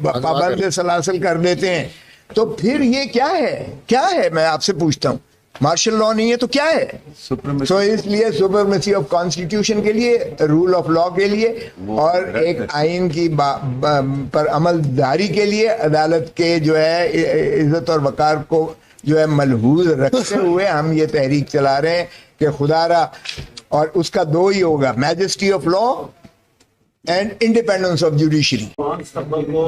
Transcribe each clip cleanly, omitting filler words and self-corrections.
پابند سلاسل کر دیتے ہیں، تو پھر یہ کیا ہے میں آپ سے پوچھتا ہوں، مارشل لا نہیں ہے تو کیا ہے؟ سو اس لیے سپرمیسی آف کانسٹیٹیوشن کے لیے، رول آف لا کے لیے، اور ایک آئین کی پر عمل داری کے لیے عدالت کے جو ہے عزت اور وقار کو جو ہے ملحوظ رکھتے ہوئے ہم یہ تحریک چلا رہے ہیں کہ خدا را، اور اس کا دو ہی ہوگا، majesty of law and independence of judiciary. 5 ستمبر کو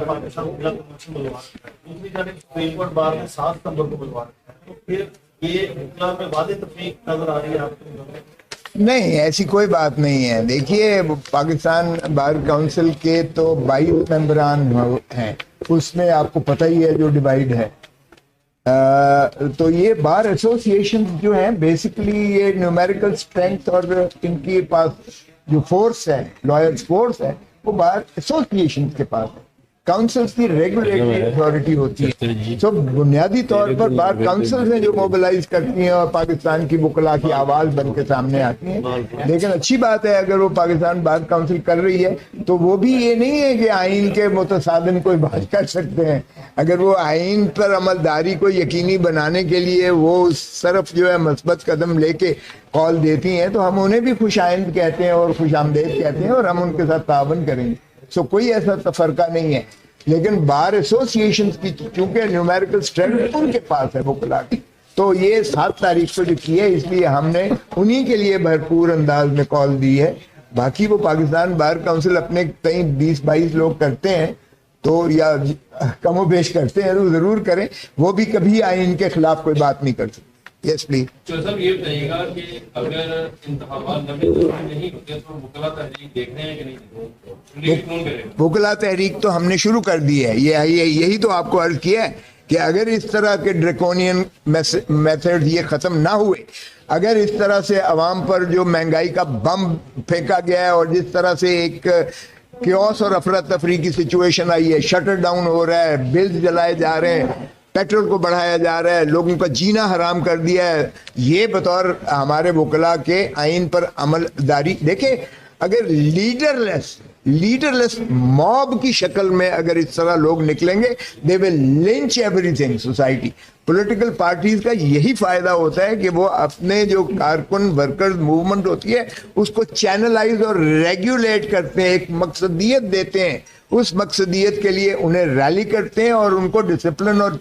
پاکستان خلاف موشن بلوا رکھا ہے، دوسری جانب سپریم کورٹ بار نے 7 ستمبر کو بلوا رکھا ہے، تو پھر یہ مطلب میں واضح تفریق نظر آ رہی ہے آپ کو؟ نہیں، ایسی کوئی بات نہیں ہے۔ دیکھیے، پاکستان بار کونسل کے تو 22 ممبران ہیں، اس میں آپ کو پتہ ہی ہے جو ڈیوائیڈ ہے، تو یہ بار ایسوسیشن جو ہیں بیسیکلی یہ نیومیریکل اسٹرینتھ اور ان کے پاس جو فورس ہے، لائرز فورس ہے، وہ بار ایسوسیشن کے پاس ہے۔ کاؤنسلز کی ریگولیٹری اتھارٹی ہوتی ہے، تو بنیادی طور پر بار کاؤنسلز ہیں جو موبلائز کرتی ہیں اور پاکستان کی وکلاء کی آواز بن کے سامنے آتی ہیں۔ لیکن اچھی بات ہے اگر وہ پاکستان بار کاؤنسل کر رہی ہے تو وہ بھی یہ نہیں ہے کہ آئین کے متصادم کوئی بات کر سکتے ہیں۔ اگر وہ آئین پر عمل داری کو یقینی بنانے کے لیے وہ اس طرف جو ہے مثبت قدم لے کے کال دیتی ہیں تو ہم انہیں بھی خوش آئند کہتے ہیں اور خوش آمدید کہتے ہیں، اور ہم ان کے ساتھ تعاون کریں گے۔ سو کوئی ایسا تفرقہ نہیں ہے، لیکن بار ایسوسیشن کی چونکہ نیومیریکل اسٹرینتھ ان کے پاس ہے وکلاء کی، تو یہ 7 تاریخ کو جو کی ہے، اس لیے ہم نے انہی کے لیے بھرپور انداز میں کال دی ہے۔ باقی وہ پاکستان بار کونسل اپنے کئی 20-22 لوگ کرتے ہیں تو یا کم و بیش کرتے ہیں تو ضرور کریں، وہ بھی کبھی آئین کے خلاف کوئی بات نہیں کر سکتے۔ یس پلیز۔ تو صاحب یہ بتائیے گا کہ اگر انتخابات نہیں ہوتے تو وکلاء تحریک دیکھ رہے ہیں کہ نہیں؟ وکلاء تحریک تو ہم نے شروع کر دی ہے، یہی تو آپ کو عرض کیا ہے کہ اگر اس طرح کے ڈریکونین میتھڈ یہ ختم نہ ہوئے، اگر اس طرح سے عوام پر جو مہنگائی کا بم پھینکا گیا ہے اور جس طرح سے ایک کیوس اور افراتفری کی سچویشن آئی ہے، شٹر ڈاؤن ہو رہا ہے، بلز جلائے جا رہے ہیں، پیٹرول کو بڑھایا جا رہا ہے، لوگوں کا جینا حرام کر دیا ہے، یہ بطور ہمارے وکلاء کے آئین پر عمل داری، دیکھیں اگر لیڈرلیس موب کی شکل میں اگر اس طرح لوگ نکلیں گے، they will lynch everything society۔ Political parties کا یہی فائدہ ہوتا ہے کہ وہ اپنے جو کارکن ورکرز موومنٹ ہوتی ہے اس کو چینلائز اور ریگولیٹ کرتے ہیں، ایک مقصدیت دیتے ہیں، اس مقصدیت کے لیے انہیں ریلی کرتے ہیں اور ان کو ڈسپلن اور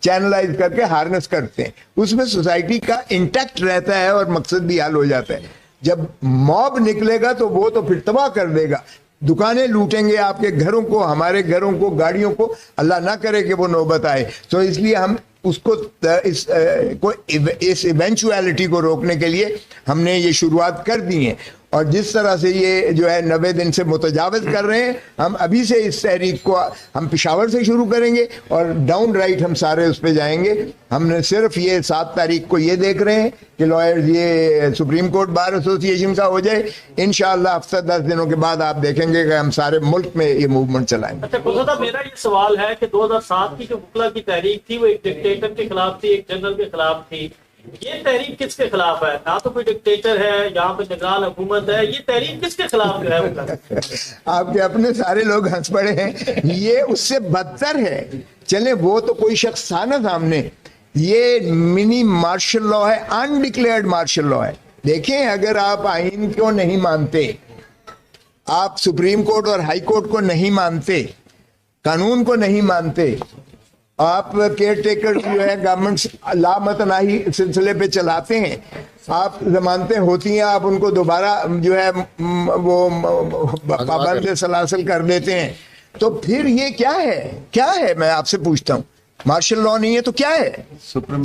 چینلائز کر کے ہارنس کرتے ہیں، اس میں سوسائٹی کا انٹیکٹ رہتا ہے اور مقصد بھی حل ہو جاتا ہے۔ جب موب نکلے گا تو وہ تو پھر تباہ کر دے گا، دکانیں لوٹیں گے، آپ کے گھروں کو، ہمارے گھروں کو، گاڑیوں کو، اللہ نہ کرے کہ وہ نوبت آئے۔ تو اس لیے ہم اس کو اس ایونچویلٹی کو روکنے کے لیے ہم نے یہ شروعات کر دی ہیں، اور جس طرح سے یہ جو ہے 90 دن سے متجاوز کر رہے ہیں، ہم ابھی سے اس تحریک کو ہم پشاور سے شروع کریں گے اور ڈاؤن رائٹ ہم سارے اس پہ جائیں گے۔ ہم نے صرف یہ 7 تاریخ کو یہ دیکھ رہے ہیں کہ لائرز یہ سپریم کورٹ بار ایسوسیشن کا ہو جائے، انشاءاللہ ہفتہ 10 دنوں کے بعد آپ دیکھیں گے کہ ہم سارے ملک میں یہ موومنٹ چلائیں گے۔ اچھا قدرت صاحب، میرا یہ سوال ہے کہ 2007 کی جو وکلاء کی تحریک تھی وہ ایک ڈکٹیٹر کے خلاف تھی، ایک جنرل کے خلاف تھی، یہ تحریک کس کے خلاف ہے؟ نہ تو کوئی ڈکٹیٹر ہے، یہاں پہ نگران حکومت ہے، یہ تحریک کس کے خلاف جو ہے؟ آپ کے اپنے سارے لوگ ہنس پڑے ہیں، یہ اس سے بدتر ہے۔ چلیں وہ تو کوئی شخص تھا نا سامنے، یہ منی مارشل لا ہے، انڈکلیئرڈ مارشل لا ہے۔ دیکھیں اگر آپ آئین کو نہیں مانتے، آپ سپریم کورٹ اور ہائی کورٹ کو نہیں مانتے، قانون کو نہیں مانتے، آپ کیئر ٹیکر جو ہے گورنمنٹ لامتناہی سلسلے پہ چلاتے ہیں، آپ ضمانتیں ہوتی ہیں، آپ ان کو دوبارہ جو ہے وہ پابند سلاسل کر دیتے ہیں، تو پھر یہ کیا ہے میں آپ سے پوچھتا ہوں، مارشل لا نہیں ہے تو کیا ہے؟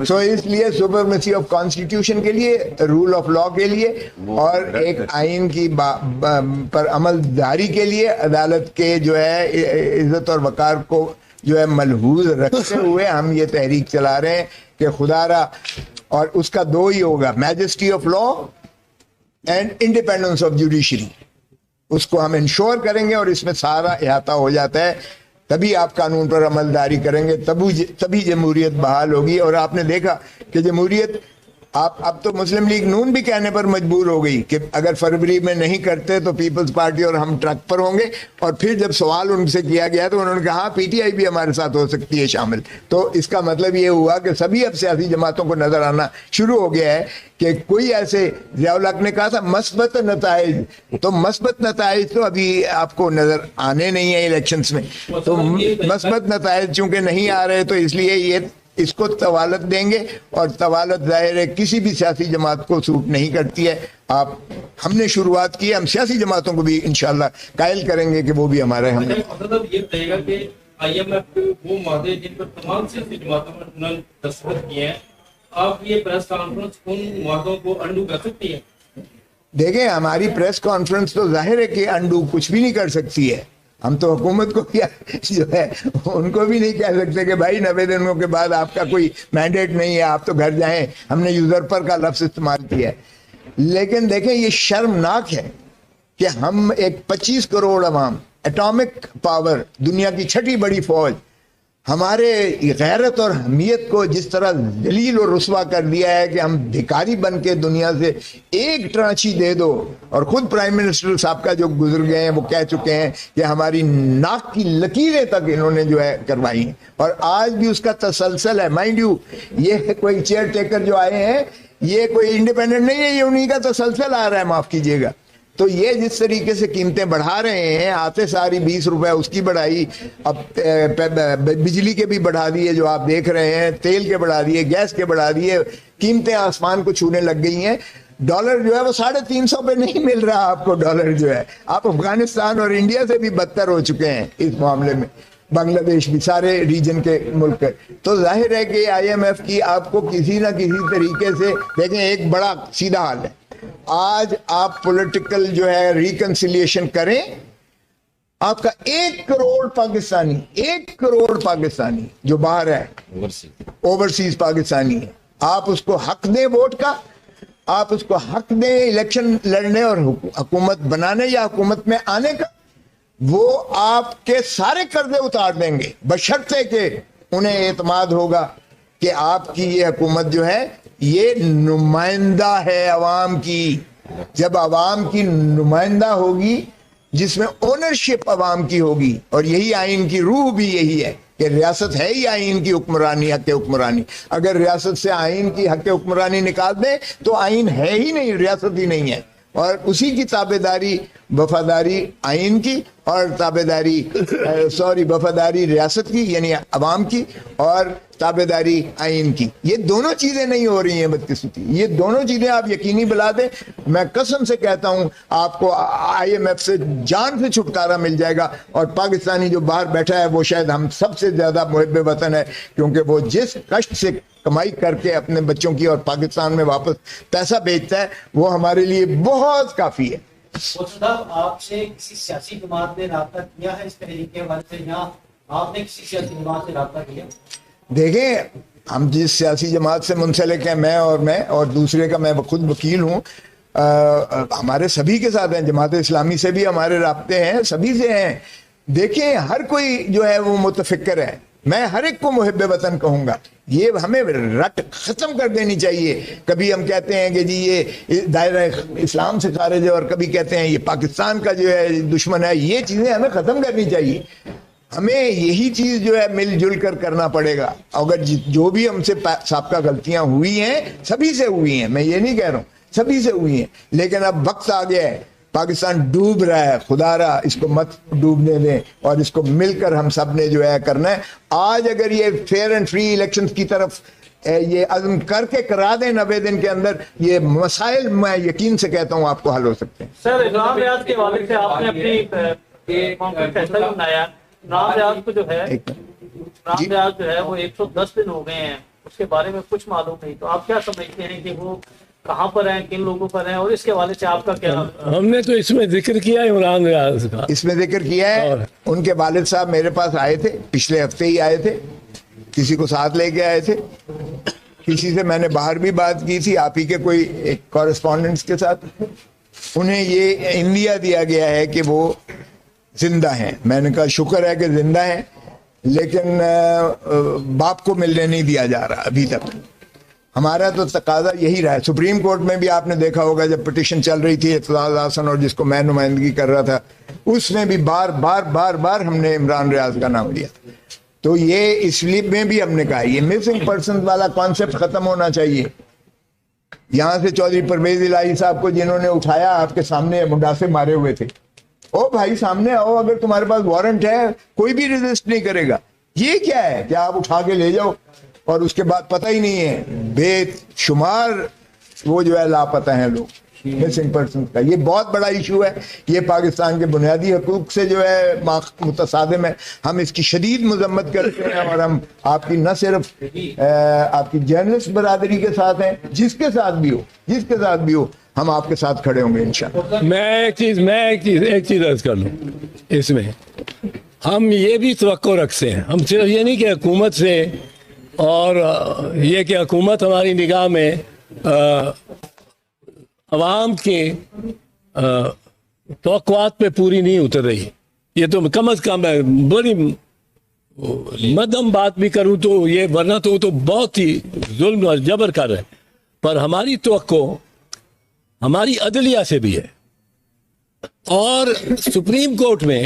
سو اس لیے سپرمیسی آف کانسٹیٹیوشن کے لیے، رول آف لا کے لیے، اور ایک آئین کی پر عمل داری کے لیے عدالت کے جو ہے عزت اور وقار کو جو ہے ملحوظ رکھتے ہوئے ہم یہ تحریک چلا رہے ہیں کہ خدا را، اور اس کا دو ہی ہوگا، majesty of law and independence of judiciary, اس کو ہم انشور کریں گے اور اس میں سارا احاطہ ہو جاتا ہے، تبھی آپ قانون پر عمل داری کریں گے، تبھی جمہوریت بحال ہوگی۔ اور آپ نے دیکھا کہ جمہوریت اب تو مسلم لیگ نون بھی کہنے پر مجبور ہو گئی کہ اگر فروری میں نہیں کرتے تو پیپلز پارٹی اور ہم ٹرک پر ہوں گے. اور پھر جب سوال ان سے کیا گیا تو انہوں نے کہا پی ٹی آئی بھی ہمارے ساتھ ہو سکتی ہے شامل. تو اس کا مطلب یہ ہوا کہ سبھی اب سیاسی جماعتوں کو نظر آنا شروع ہو گیا ہے کہ کوئی ایسے، ضیاء الحق نے کہا تھا مثبت نتائج، تو مثبت نتائج تو ابھی آپ کو نظر آنے نہیں ہیں الیکشنز میں. تو مثبت نتائج چونکہ نہیں آ رہے تو اس لیے یہ اس کو طوالت دیں گے، اور طوالت ظاہر ہے کسی بھی سیاسی جماعت کو سوٹ نہیں کرتی ہے. ہم نے شروعات کی ہے، ہم سیاسی جماعتوں کو بھی انشاءاللہ قائل کریں گے کہ وہ بھی ہمارے ہم یہ بتائیے گا کہ آئی ایم ایف وہ معاہدے جن پر تمام سیاسی جماعتوں نے دستخط کیے ہیں، آپ یہ پریس کانفرنس ان معاہدوں کو انڈو کر سکتی ہے؟ دیکھیں ہماری پریس کانفرنس تو ظاہر ہے کہ انڈو کچھ بھی نہیں کر سکتی ہے. ہم تو حکومت کو کیا جو ہے ان کو بھی نہیں کہہ سکتے کہ بھائی 90 دنوں کے بعد آپ کا کوئی مینڈیٹ نہیں ہے، آپ تو گھر جائیں. ہم نے یوزرپر کا لفظ استعمال کیا ہے. لیکن دیکھیں یہ شرمناک ہے کہ ہم ایک 25 کروڑ عوام، ایٹامک پاور، دنیا کی چھٹی بڑی فوج، ہمارے غیرت اور حمیت کو جس طرح ذلیل و رسوا کر دیا ہے کہ ہم بھکاری بن کے دنیا سے ایک ٹرانچی دے دو. اور خود پرائم منسٹر صاحب کا جو گزر گئے ہیں وہ کہہ چکے ہیں کہ ہماری ناک کی لکیریں تک انہوں نے جو ہے کروائی ہیں، اور آج بھی اس کا تسلسل ہے. مائنڈ یو یہ کوئی چیئر ٹیکر جو آئے ہیں یہ کوئی انڈیپینڈنٹ نہیں ہے، یہ انہی کا تسلسل آ رہا ہے، معاف کیجئے گا. تو یہ جس طریقے سے قیمتیں بڑھا رہے ہیں، آتے ساری 20 روپے اس کی بڑھائی، اب بجلی کے بھی بڑھا دیے جو آپ دیکھ رہے ہیں، تیل کے بڑھا دیے، گیس کے بڑھا دیے، قیمتیں آسمان کو چھونے لگ گئی ہیں. ڈالر جو ہے وہ 350 پہ نہیں مل رہا آپ کو. ڈالر جو ہے آپ افغانستان اور انڈیا سے بھی بدتر ہو چکے ہیں اس معاملے میں، بنگلہ دیش بھی، سارے ریجن کے ملک. تو ظاہر ہے کہ آئی ایم ایف کی آپ کو کسی نہ کسی طریقے سے دیکھیں ایک بڑا سیدھا حال ہے. آج آپ پولیٹیکل جو ہے ریکنسیلیشن کریں، آپ کا 1 کروڑ پاکستانی، 1 کروڑ پاکستانی جو باہر ہے، اوورسیز پاکستانی ہے، آپ اس کو حق دیں ووٹ کا، آپ اس کو حق دیں الیکشن لڑنے اور حکومت بنانے یا حکومت میں آنے کا، وہ آپ کے سارے قرضے اتار دیں گے بشرطے کہ انہیں اعتماد ہوگا کہ آپ کی یہ حکومت جو ہے یہ نمائندہ ہے عوام کی. جب عوام کی نمائندہ ہوگی جس میں اونرشپ عوام کی ہوگی، اور یہی آئین کی روح بھی یہی ہے کہ ریاست ہے ہی آئین کی حکمرانی، حق حکمرانی. اگر ریاست سے آئین کی حق حکمرانی نکال دیں تو آئین ہے ہی نہیں، ریاست ہی نہیں ہے. اور اسی کی تابعداری، وفاداری آئین کی، اور تابعداری وفاداری ریاست کی یعنی عوام کی، اور تابعداری آئین کی. یہ دونوں چیزیں نہیں ہو رہی ہیں بدقسمتی. یہ دونوں چیزیں آپ یقینی بلا دیں، میں قسم سے کہتا ہوں آپ کو آئی ایم ایف سے جان سے چھٹکارا مل جائے گا. اور پاکستانی جو باہر بیٹھا ہے وہ شاید ہم سب سے زیادہ محب وطن ہے، کیونکہ وہ جس کشٹ سے کمائی کر کے اپنے بچوں کی اور پاکستان میں واپس پیسہ بھیجتا ہے وہ ہمارے لیے بہت کافی ہے. صاحب آپ سے کسی سیاسی جماعت نے رابطہ کیا ہے اس تحریک کے حوالے سے، یا آپ نے کسی سیاسی جماعت سے رابطہ کیا؟ دیکھیں ہم جس سیاسی جماعت سے منسلک ہیں، میں اور دوسرے کا میں خود وکیل ہوں، ہمارے سبھی کے ساتھ ہیں. جماعت اسلامی سے بھی ہمارے رابطے ہیں، سبھی سے ہیں. دیکھیں ہر کوئی جو ہے وہ متفکر ہے، میں ہر ایک کو محب وطن کہوں گا. یہ ہمیں رٹ ختم کر دینی چاہیے. کبھی ہم کہتے ہیں کہ جی یہ دائرہ اسلام سے خارج ہے، اور کبھی کہتے ہیں یہ پاکستان کا جو ہے دشمن ہے. یہ چیزیں ہمیں ختم کرنی چاہیے. ہمیں یہی چیز جو ہے مل جل کر کرنا پڑے گا. اگر جو بھی ہم سے سابقہ غلطیاں ہوئی ہیں سبھی سے ہوئی ہیں، میں یہ نہیں کہہ رہا ہوں، سبھی سے ہوئی ہیں. لیکن اب وقت آ گیا ہے، پاکستان ڈوب رہا ہے، خدا را اس کو مت ڈوبنے دیں، اور اس کو مل کر ہم سب نے جو ہے کرنا ہے. آج اگر یہ فیئر اینڈ فری الیکشن کی طرف یہ عزم کر کے کرا دیں 90 دن کے اندر، یہ مسائل میں یقین سے کہتا ہوں آپ کو حل ہو سکتے ہیں. سر عمران ریاض کے والد سے آپ نے اپنی فیصلہ بھی بنایا. عمران ریاض کو جو ہے وہ 110 دن ہو گئے ہیں، اس کے بارے میں کچھ معلوم نہیں. تو آپ کیا سمجھتے ہیں کہ وہ کہاں پر ہیں، کن لوگوں پر ہیں، اور اس کے حوالے سے آپ کا کیا؟ ہم نے تو اس میں ذکر کیا ہے عمران ریاض کا، اس میں ذکر کیا ہے. ان کے والد صاحب میرے پاس آئے تھے، پچھلے ہفتے ہی آئے تھے، کسی کو ساتھ لے کے آئے تھے. کسی سے میں نے باہر بھی بات کی تھی، آپ ہی کے کوئی ایک کورسپونڈنٹس کے ساتھ. انہیں یہ انڈیا دیا گیا ہے کہ وہ زندہ ہیں. میں نے کہا شکر ہے کہ زندہ ہیں، لیکن باپ کو ملنے نہیں دیا جا رہا ابھی تک. ہمارا تو تقاضا یہی رہا ہے. سپریم کورٹ میں بھی آپ نے دیکھا ہوگا جب پٹیشن چل رہی تھی اعتزاز احسن اور جس کو میں نمائندگی کر رہا تھا, اس میں بھی بار بار ہم نے عمران ریاض کا نام لیا. تو یہ اس لیے میں بھی ہم نے کہا یہ مسنگ پرسن والا کانسیپٹ ختم ہونا چاہیے. یہاں سے چودھری پرویز الہی صاحب کو جنہوں نے اٹھایا آپ کے سامنے منڈاسے مارے ہوئے تھے, او بھائی سامنے آؤ, اگر تمہارے پاس وارنٹ ہے کوئی بھی ریزسٹ نہیں کرے گا. یہ کیا ہے کہ آپ اٹھا کے لے جاؤ اور اس کے بعد پتہ ہی نہیں ہے, بے شمار وہ جو ہے لاپتہ ہیں لوگ مسنگ پرسن کا. یہ بہت بڑا ایشو ہے, یہ پاکستان کے بنیادی حقوق سے جو ہے متصادم ہے. ہم اس کی شدید مذمت کرتے ہیں اور ہم آپ کی نہ صرف آپ کی جرنلسٹ برادری کے ساتھ ہیں, جس کے ساتھ بھی ہو ہم آپ کے ساتھ کھڑے ہوں گے انشاءاللہ. میں ایک چیز عرض کر لوں اس میں. ہم یہ بھی توقع رکھتے ہیں, ہم صرف یہ نہیں کہ حکومت سے, اور یہ کہ حکومت ہماری نگاہ میں عوام کے توقعات پہ پوری نہیں اتر رہی. یہ تو کم از کم ہے, بڑی مدھم بات بھی کروں تو یہ, ورنہ تو بہت ہی ظلم اور جبر کر رہے ہیں. پر ہماری توقع ہماری عدلیہ سے بھی ہے. اور سپریم کورٹ میں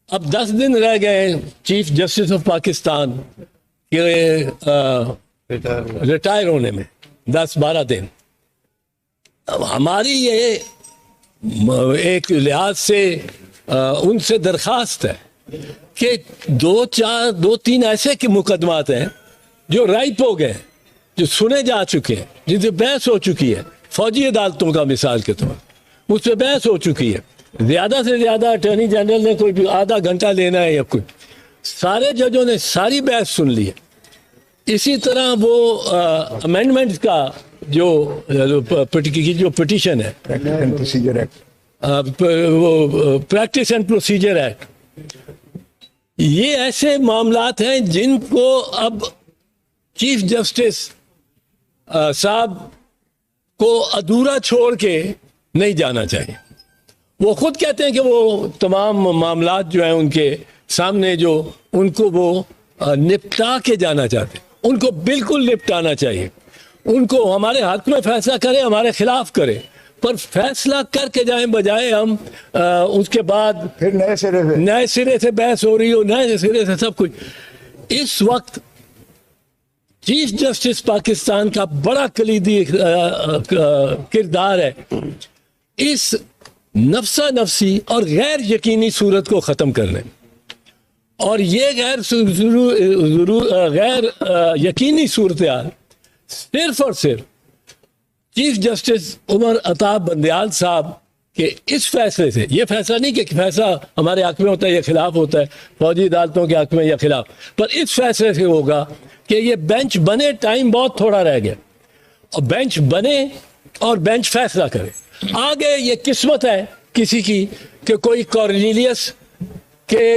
اب 10 دن رہ گئے چیف جسٹس آف پاکستان کے ریٹائر ہونے میں, 10-12 دن. اب ہماری یہ ایک لحاظ سے ان سے درخواست ہے کہ 2-3 ایسے کے مقدمات ہیں جو رائپ ہو گئے, جو سنے جا چکے ہیں, جن سے بحث ہو چکی ہے. فوجی عدالتوں کا مثال کے طور اس پہ بحث ہو چکی ہے. زیادہ سے زیادہ اٹارنی جنرل نے کوئی بھی آدھا گھنٹہ لینا ہے یا کوئی, سارے ججوں نے ساری بحث سن لی ہے. اسی طرح وہ امینڈمنٹ کا جو پٹیشن ہے, وہ پریکٹس اینڈ پروسیجر ایکٹ, یہ ایسے معاملات ہیں جن کو اب چیف جسٹس صاحب کو ادھورا چھوڑ کے نہیں جانا چاہیے. وہ خود کہتے ہیں کہ وہ تمام معاملات جو ہیں ان کے سامنے, جو ان کو وہ نپٹا کے جانا چاہتے ہیں, ان کو بالکل نپٹانا چاہیے. ان کو ہمارے حق میں فیصلہ کرے, ہمارے خلاف کرے, پر فیصلہ کر کے جائیں, بجائے ہم اس کے بعد پھر نئے سرے سے بحث ہو رہی ہو, نئے سرے سے سب کچھ. اس وقت چیف جسٹس پاکستان کا بڑا کلیدی کردار ہے اس نفسا نفسی اور غیر یقینی صورت کو ختم کرنے. اور یہ غیر یقینی صورتحال صرف اور صرف چیف جسٹس عمر عطاب بندیال صاحب کے اس فیصلے سے, یہ فیصلہ نہیں کہ فیصلہ ہمارے حق میں ہوتا ہے یا خلاف ہوتا ہے, فوجی عدالتوں کے حق میں یا خلاف, پر اس فیصلے سے ہوگا کہ یہ بینچ بنے. ٹائم بہت تھوڑا رہ گیا, اور بینچ بنے اور بینچ فیصلہ کرے. آگے یہ قسمت ہے کسی کی کہ کوئی کارنیلیس کے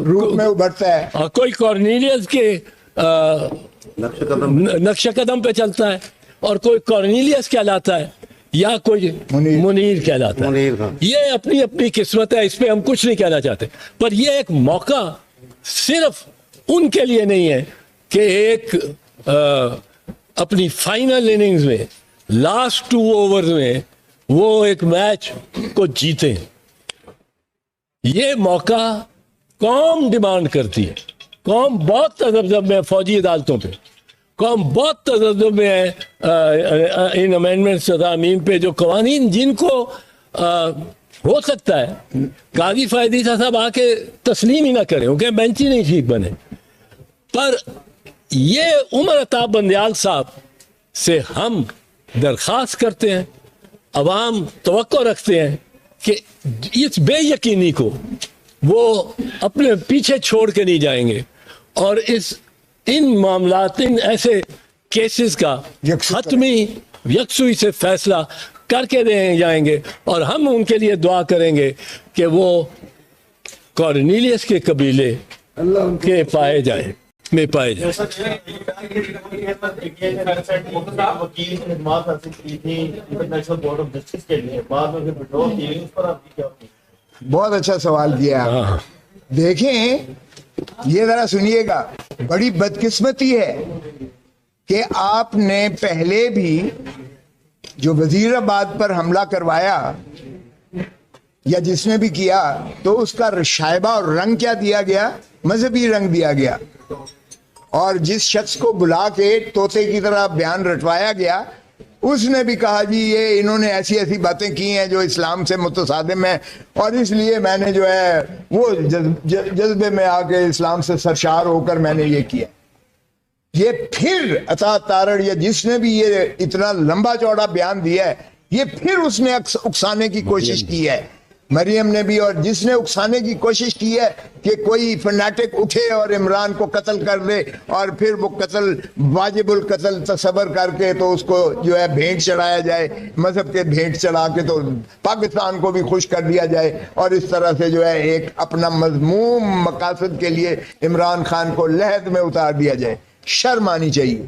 روپ میں ابھرتا ہے, کوئی کارنیلیس کے نقش قدم پہ چلتا ہے, اور کوئی کارنیلیس کہلاتا ہے یا کوئی منیر کہلاتا ہے. یہ اپنی اپنی قسمت ہے, اس پہ ہم کچھ نہیں کہنا چاہتے. پر یہ ایک موقع صرف ان کے لیے نہیں ہے کہ ایک اپنی فائنل اننگز میں لاسٹ 2 اوورز میں وہ ایک میچ کو جیتے. یہ موقع قوم ڈیمانڈ کرتی ہے. قوم بہت تذبذب میں فوجی عدالتوں پہ, قوم بہت تذبذب میں ہے ان امینڈمنٹس ترامیم پہ, جو قوانین جن کو ہو سکتا ہے قاضی فائدی صاحب آ کے تسلیم ہی نہ کریں کیونکہ بینچ ہی نہیں ٹھیک بنے. پر یہ عمر عطاب بندیال صاحب سے ہم درخواست کرتے ہیں, عوام توقع رکھتے ہیں کہ اس بے یقینی کو وہ اپنے پیچھے چھوڑ کے نہیں جائیں گے, اور ان معاملات, ان ایسے کیسز کا حتمی یکسوئی سے فیصلہ کر کے دے جائیں گے. اور ہم ان کے لیے دعا کریں گے کہ وہ کارنیلیس کے قبیلے کے پائے جائیں. بہت اچھا سوال کیا آپ. دیکھیں یہ ذرا سنیے گا, بڑی بدقسمتی ہے کہ آپ نے پہلے بھی جو وزیر آباد پر حملہ کروایا یا جس نے بھی کیا تو اس کا شائبہ اور رنگ کیا دیا گیا؟ مذہبی رنگ دیا گیا. اور جس شخص کو بلا کے طوطے کی طرح بیان رٹوایا گیا اس نے بھی کہا جی یہ انہوں نے ایسی ایسی باتیں کی ہیں جو اسلام سے متصادم ہیں اور اس لیے میں نے جو ہے وہ جذبے میں آ کے اسلام سے سرشار ہو کر میں نے یہ کیا. یہ پھر عطا تارڑ یا جس نے بھی یہ اتنا لمبا چوڑا بیان دیا ہے یہ پھر اس نے اکسانے کی کوشش کی ہے. مریم نے بھی اور جس نے اکسانے کی کوشش کی ہے کہ کوئی فنیٹک اٹھے اور عمران کو قتل کر دے اور پھر وہ قتل واجب القتل تصور کر کے تو اس کو جو ہے بھینٹ چڑھایا جائے, مذہب کے بھینٹ چڑھا کے تو پاکستان کو بھی خوش کر دیا جائے اور اس طرح سے جو ہے ایک اپنا مذموم مقاصد کے لیے عمران خان کو لحد میں اتار دیا جائے. شرم آنی چاہیے.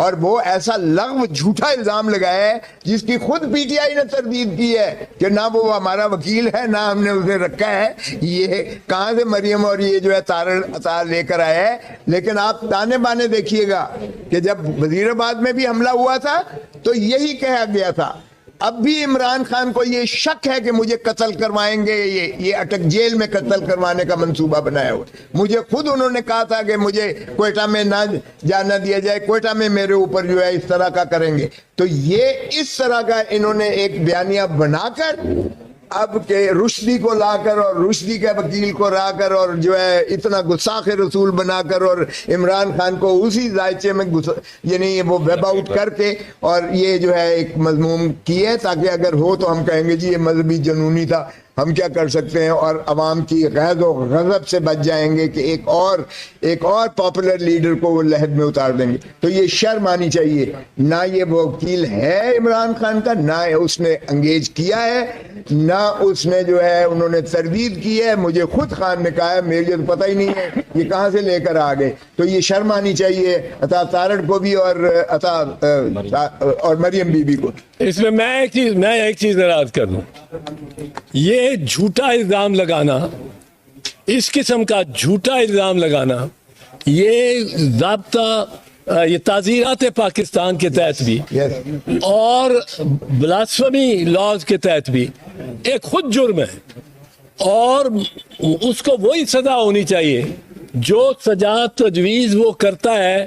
اور وہ ایسا لغو جھوٹا الزام لگایا ہے جس کی خود پی ٹی آئی نے تردید کی ہے کہ نہ وہ ہمارا وکیل ہے نہ ہم نے اسے رکھا ہے. یہ کہاں سے مریم اور یہ جو ہے تارڑ عطا لے کر آیا ہے. لیکن آپ تانے بانے دیکھیے گا کہ جب وزیر آباد میں بھی حملہ ہوا تھا تو یہی کہا گیا تھا. اب بھی عمران خان کو یہ شک ہے کہ مجھے قتل کروائیں گے, یہ اٹک جیل میں قتل کروانے کا منصوبہ بنایا ہوا. مجھے خود انہوں نے کہا تھا کہ مجھے کوئٹہ میں نہ جانا دیا جائے, کوئٹہ میں میرے اوپر جو ہے اس طرح کا کریں گے. تو یہ اس طرح کا انہوں نے ایک بیانیہ بنا کر اب کہ رشدی کو لا کر اور رشدی کے وکیل کو لا کر اور جو ہے اتنا گستاخ رسول بنا کر اور عمران خان کو اسی ذائچے میں یعنی وہ ویب آؤٹ کر کے اور یہ جو ہے ایک مضموم کی ہے تاکہ اگر ہو تو ہم کہیں گے جی یہ مذہبی جنونی تھا, ہم کیا کر سکتے ہیں, اور عوام کی غیظ و غضب سے بچ جائیں گے کہ ایک اور پاپولر لیڈر کو وہ لحد میں اتار دیں گے. تو یہ شرم آنی چاہیے. نہ یہ وکیل ہے عمران خان کا, نہ اس نے انگیج کیا ہے, نہ اس نے جو ہے انہوں نے تردید کی ہے. مجھے خود خان نے کہا ہے, مجھے تو پتہ ہی نہیں ہے یہ کہاں سے لے کر آ گئے. تو یہ شرم آنی چاہیے عطا تارڑ کو بھی اور مریم بی بی کو. اس میں میں ایک چیز ناراض کر دوں. یہ جھوٹا الزام لگانا, اس قسم کا جھوٹا الزام لگانا, یہ ضابطہ یہ تعزیرات پاکستان کے تحت بھی اور بلاسفمی لاز کے تحت بھی ایک خود جرم ہے, اور اس کو وہی سزا ہونی چاہیے جو سزا تجویز وہ کرتا ہے.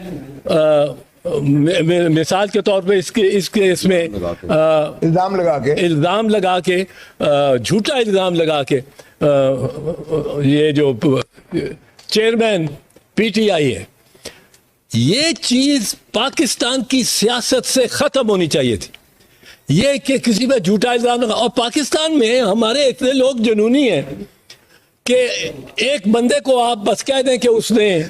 مثال کے طور پہ اس میں الزام لگا کے جھوٹا الزام لگا کے یہ جو چیئرمین پی ٹی آئی ہے, یہ چیز پاکستان کی سیاست سے ختم ہونی چاہیے تھی. یہ کہ کسی پہ جھوٹا الزام لگا, اور پاکستان میں ہمارے اتنے لوگ جنونی ہیں کہ ایک بندے کو آپ بس کہہ دیں کہ اس نے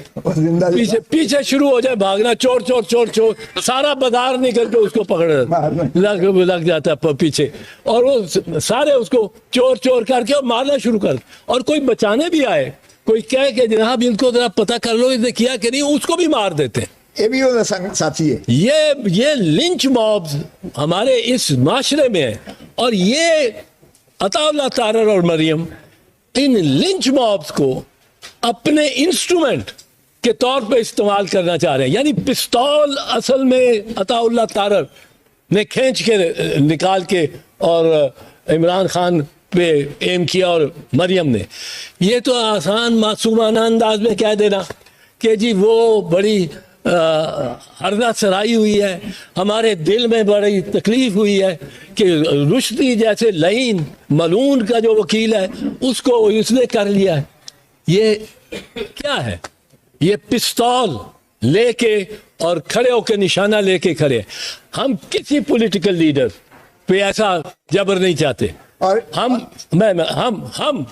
پیچھے شروع ہو جائے بھاگنا, چور چور چور چور, سارا بازار نکل کے اس کو پکڑ لگ جاتا ہے پیچھے, اور وہ سارے اس کو چور چور کر کے مارنا شروع کر, اور کوئی بچانے بھی آئے, کوئی کہے کہ جناب ان کو ذرا پتہ کر لو اس نے کیا کہ نہیں, اس کو بھی مار دیتے ہیں. یہ بھی ساتھی ہے. یہ لنچ مابز ہمارے اس معاشرے میں ہے, اور یہ عطا اللہ تارڑ اور مریم ان لنچ مابز کو اپنے انسٹرومنٹ کے طور پہ استعمال کرنا چاہ رہے ہیں. یعنی پستول اصل میں عطا اللہ تارڑ نے کھینچ کے نکال کے اور عمران خان پہ ایم کیا, اور مریم نے یہ تو آسان معصومانہ انداز میں کہہ دینا کہ جی وہ بڑی ہردہ سرائی ہوئی ہے, ہمارے دل میں بڑی تکلیف ہوئی ہے کہ رشدی جیسے لعین ملعون کا جو وکیل ہے اس کو اس نے کر لیا ہے. یہ کیا ہے؟ یہ پستول لے کے اور کھڑے ہو کے نشانہ لے کے کھڑے. ہم کسی پولیٹیکل لیڈر پہ ایسا جبر نہیں چاہتے, اور ہم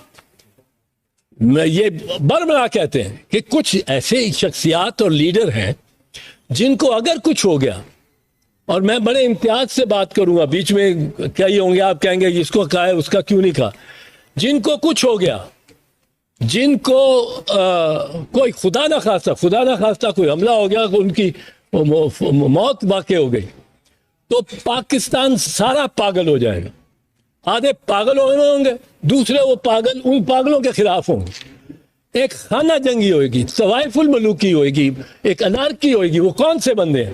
یہ برملا کہتے ہیں کہ کچھ ایسے شخصیات اور لیڈر ہیں جن کو اگر کچھ ہو گیا, اور میں بڑے امتیاز سے بات کروں گا, بیچ میں کئی ہوں گے آپ کہیں گے اس کو کہا ہے اس کا کیوں نہیں کہا, جن کو کچھ ہو گیا, جن کو کوئی خدا نہ خواستہ کوئی حملہ ہو گیا, ان کی موت واقع ہو گئی, تو پاکستان سارا پاگل ہو جائے گا. آدھے پاگل ہوں گے, دوسرے وہ پاگل ان پاگلوں کے خلاف ہوں گے. ایک خانہ جنگی ہوئے گی, طوائف الملوکی ہوئے گی, ایک انارکی ہوئے گی. وہ کون سے بندے ہیں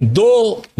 2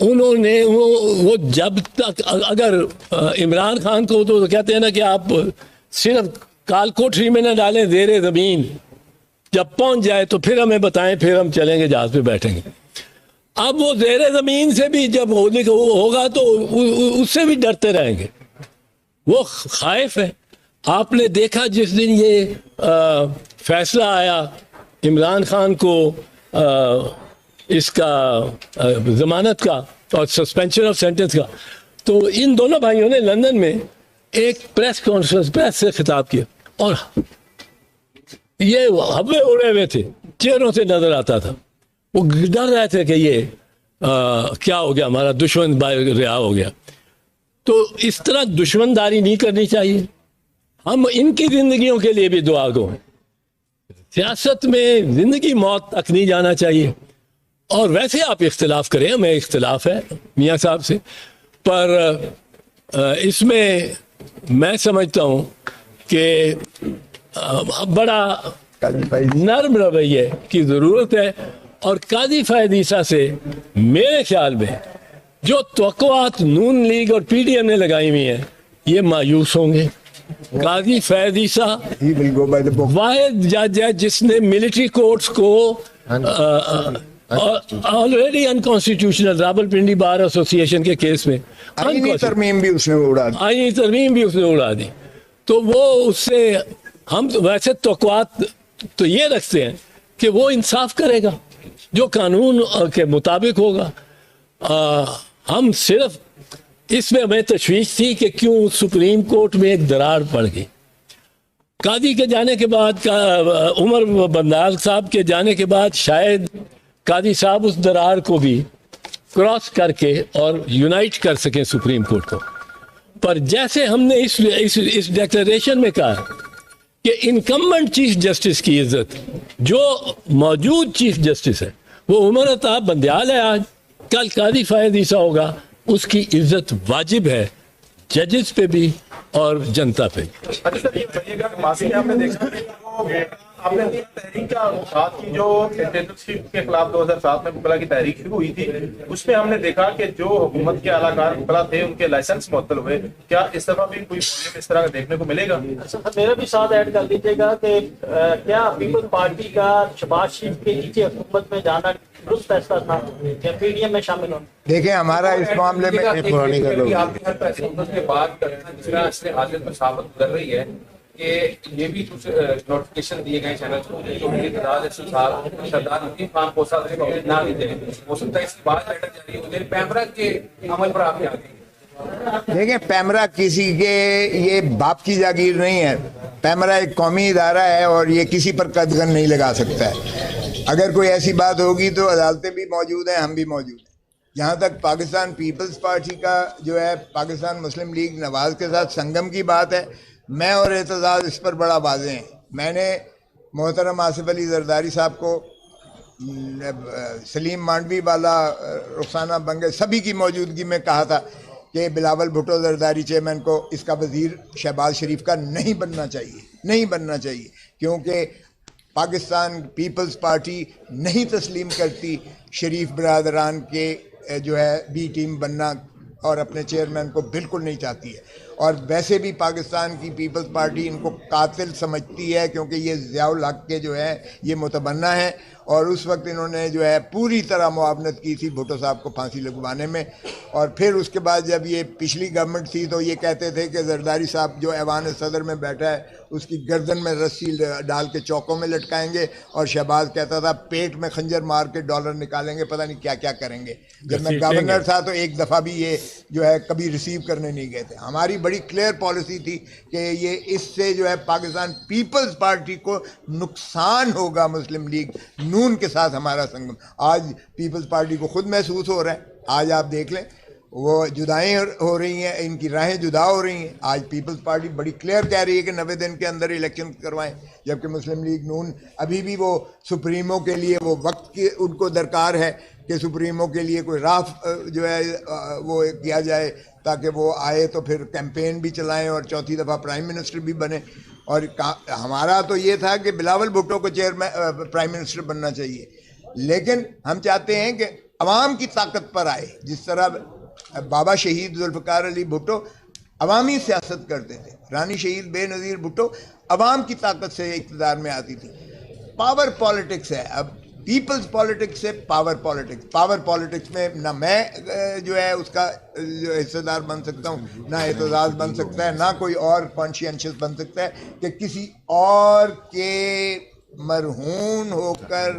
انہوں نے وہ جب تک اگر عمران خان کو تو کہتے ہیں نا کہ آپ صرف کال کوٹری میں نہ ڈالیں زیر زمین، جب پہنچ جائے تو پھر ہمیں بتائیں، پھر ہم چلیں گے جہاز پہ بیٹھیں گے. اب وہ زیر زمین سے بھی جب ہوگا تو اس سے بھی ڈرتے رہیں گے، وہ خائف ہے. آپ نے دیکھا جس دن یہ فیصلہ آیا عمران خان کو اس کا ضمانت کا اور سسپینشن آف سینٹنس کا، تو ان دونوں بھائیوں نے لندن میں ایک پریس کانفرنس پریس سے خطاب کیا اور یہ ہبے اڑے ہوئے تھے، چہروں سے نظر آتا تھا، وہ ڈر رہے تھے کہ یہ کیا ہو گیا، ہمارا دشمن رہا ہو گیا. تو اس طرح دشمن داری نہیں کرنی چاہیے. ہم ان کی زندگیوں کے لیے بھی دعا گو ہیں. سیاست میں زندگی موت تک نہیں جانا چاہیے. اور ویسے آپ اختلاف کریں، ہمیں اختلاف ہے میاں صاحب سے، پر اس میں میں سمجھتا ہوں کہ بڑا نرم رویے کی ضرورت ہے. اور قاضی فائد عیسیٰ سے میرے خیال میں جو توقعات نون لیگ اور پی ڈی ایم نے لگائی ہوئی ہیں یہ مایوس ہوں گے. قاضی فائد عیسیٰ واحد جج ہے جس نے ملٹری کورٹس کو آلریڈی انکانسٹیٹیوشنل راولپنڈی بار ایسوسی ایشن کے کیس میں آئینی ترمیم بھی اس نے اڑا دی. تو وہ اس سے ہم ویسے توقعات تو یہ رکھتے ہیں کہ وہ انصاف کرے گا جو قانون کے مطابق ہوگا. ہم صرف اس میں ہمیں تشویش تھی کہ کیوں سپریم کورٹ میں ایک درار پڑ گئی. قاضی کے جانے کے بعد، عمر بندال صاحب کے جانے کے بعد شاید قاضی صاحب اس درار کو بھی کراس کر کے اور یونائٹ کر سکیں سپریم کورٹ کو. پر جیسے ہم نے اس ڈیکلریشن میں کہا کہ انکمبنٹ چیف جسٹس کی عزت، جو موجود چیف جسٹس ہے وہ عمر عطا بندیال ہے، آج کل قاضی فائد عیسیٰ ہوگا، اس کی عزت واجب ہے ججز پہ بھی اور جنتا پہ بھی. اچھا سر، یہ بتائیے گا کہ ماضی میں آپ نے دیکھا کہ آپ نے تحریک کا ساتھ کی جو ڈکٹیٹرشپ کے خلاف 2007 میں وکلا کی تحریک شروع ہوئی تھی، اس میں ہم نے دیکھا کہ جو حکومت کے اعلیٰ کار وکلا تھے ان کے لائسنس معطل ہوئے. کیا اس دفعہ بھی کوئی اس طرح کا دیکھنے کو ملے گا؟ میرا بھی ساتھ ایڈ کر دیجیے گا کہ کیا پیپلز پارٹی کا شہباز شریف کے نیچے حکومت میں جانا درست فیصلہ تھا یا پی ڈی ایم میں شامل ہونا؟ دیکھیں ہمارا اس معاملے میں آپ کے ہر فیصلے کے بعد جس طرح اس حالت میں ثابت کر رہی ہے کہ یہ بھی کچھ نوٹیفکیشن دیے گئے چینل کو جو سردار نقیب خان کو نہ دیتے ہیں، ہو سکتا ہے اس کے بعد لیٹر جاری ہو جائے. پیمرا کے عمل پر آپ کیا آگے؟ دیکھیں، پیمرا کسی کے یہ باپ کی جاگیر نہیں ہے. پیمرا ایک قومی ادارہ ہے اور یہ کسی پر قدغن نہیں لگا سکتا ہے. اگر کوئی ایسی بات ہوگی تو عدالتیں بھی موجود ہیں، ہم بھی موجود ہیں. جہاں تک پاکستان پیپلز پارٹی کا جو ہے پاکستان مسلم لیگ نواز کے ساتھ سنگم کی بات ہے، میں اور اعتزاز اس پر بڑا واضح ہیں. میں نے محترم آصف علی زرداری صاحب کو، سلیم مانڈوی والا، رخسانہ بنگے، سبھی کی موجودگی میں کہا تھا کہ بلاول بھٹو زرداری چیئرمین کو اس کا وزیر شہباز شریف کا نہیں بننا چاہیے، کیونکہ پاکستان پیپلز پارٹی نہیں تسلیم کرتی شریف برادران کے جو ہے بی ٹیم بننا، اور اپنے چیئرمین کو بالکل نہیں چاہتی ہے. اور ویسے بھی پاکستان کی پیپلز پارٹی ان کو قاتل سمجھتی ہے، کیونکہ یہ ضیاء الحق کے جو ہے یہ متبنہ ہیں، اور اس وقت انہوں نے جو ہے پوری طرح معاونت کی تھی بھٹو صاحب کو پھانسی لگوانے میں. اور پھر اس کے بعد جب یہ پچھلی گورنمنٹ تھی تو یہ کہتے تھے کہ زرداری صاحب جو ایوان صدر میں بیٹھا ہے اس کی گردن میں رسی ڈال کے چوکوں میں لٹکائیں گے، اور شہباز کہتا تھا پیٹ میں خنجر مار کے ڈالر نکالیں گے، پتہ نہیں کیا کیا کریں گے. جب میں گورنر تھا تو ایک دفعہ بھی یہ جو ہے کبھی ریسیو کرنے نہیں گئے تھے. ہماری بڑی کلیئر پالیسی تھی کہ یہ اس سے جو ہے پاکستان پیپلز پارٹی کو نقصان ہوگا. مسلم لیگ نون کے ساتھ ہمارا سنگم آج پیپلز پارٹی کو خود محسوس ہو رہا ہے. آج آپ دیکھ لیں وہ جدائیں ہو رہی ہیں، ان کی راہیں جدا ہو رہی ہیں. آج پیپلز پارٹی بڑی کلیئر کہہ رہی ہے کہ 90 دن کے اندر الیکشن کروائیں، جبکہ مسلم لیگ نون ابھی بھی وہ سپریمو کے لیے وہ وقت کی ان کو درکار ہے کہ سپریمو کے لیے کوئی راہ جو ہے وہ کیا جائے تاکہ وہ آئے تو پھر کیمپین بھی چلائیں اور چوتھی دفعہ پرائم منسٹر بھی بنے. اور ہمارا تو یہ تھا کہ بلاول بھٹو کو پرائم منسٹر بننا چاہیے، لیکن ہم چاہتے ہیں کہ عوام کی طاقت پر آئے. جس طرح بابا شہید ذوالفقار علی بھٹو عوامی سیاست کرتے تھے, رانی شہید بے نظیر بھٹو عوام کی طاقت سے اقتدار میں آتی تھی. پاور پالیٹکس ہے اب, پیپلز پالیٹکس سے پاور پالیٹکس. پاور پالیٹکس میں نہ میں جو ہے اس کا جو حصہ دار بن سکتا ہوں, نہ اعتزاز بن سکتا ہے, نہ کوئی اور کانشینشس بن سکتا ہے کہ کسی اور کے مرہون ہو کر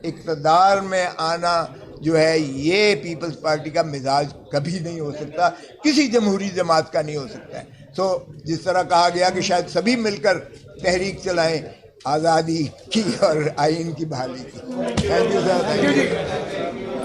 اقتدار میں آنا جو ہے یہ پیپلز پارٹی کا مزاج کبھی نہیں ہو سکتا, کسی جمہوری جماعت کا نہیں ہو سکتا ہے. سو جس طرح کہا گیا کہ شاید سبھی مل کر تحریک چلائیں آزادی کی اور آئین کی بحالی کی. Thank you sir.